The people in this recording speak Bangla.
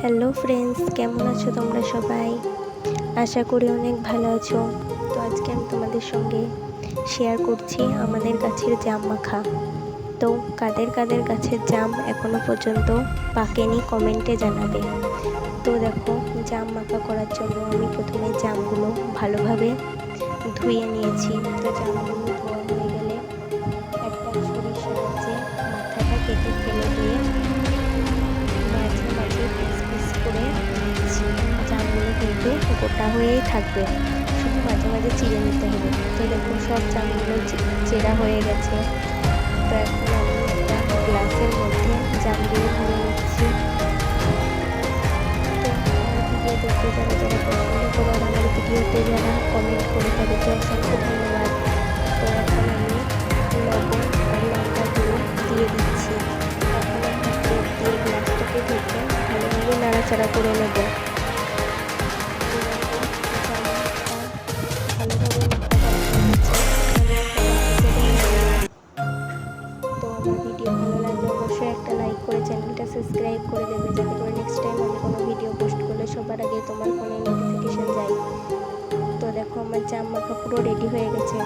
হ্যালো ফ্রেন্ডস, কেমন আছো তোমরা সবাই? আশা করি অনেক ভালো আছো। তো আজকে আমি তোমাদের সঙ্গে শেয়ার করছি আমাদের গাছের জাম মাখা। তো কাদের কাদের গাছের জাম এখনো পর্যন্ত পাকেনি কমেন্টে জানাবে। তো দেখো, জাম মাখা করার জন্য আমি প্রথমে জামগুলো ভালোভাবে ধুয়ে নিয়েছি। তো জামগুলো ধোয়া হয়ে গেলে একটা ছুরির সাহায্যে মাথাটা কেটে ফেলে দিয়ে মাঝে মাঝে পিস পিস করে জামগুলো কিন্তু গোটা হয়েই থাকবে, শুধু মাঝে মাঝে চিড়ে নিতে হবে। তো দেখো, সব জামগুলো চেরা হয়ে গেছে। তো এখন আমি একটা গ্লাসের মধ্যে জামগুলো ভরে নিচ্ছি। তো আমার ভিডিও দেখতে যারা যারা পছন্দ করো, আর আমার ভিডিওতে যারা কমেন্ট করে তাদেরকে অসংখ্য ধন্যবাদ। তো এখন আমি লবণ আর লঙ্কা গুঁড়ো দিয়ে দিচ্ছি। এখন একটা প্লেট দিয়ে গ্লাসটাকে ঢেকে ভালোভাবে নাড়াচাড়া করে নেব। ভালোভাবে মাখাটা তো আমার ভিডিও ভালো লাগলে অবশ্যই একটা লাইক করে চ্যানেলটা সাবস্ক্রাইব করে দেবে, যাতে করে নেক্সট টাইম আমি কোনো ভিডিও পোস্ট করলে সবার আগে তোমার ফোনে নোটিফিকেশান যায়। তো দেখো, আমার জাম মাখা পুরো রেডি হয়ে গেছে।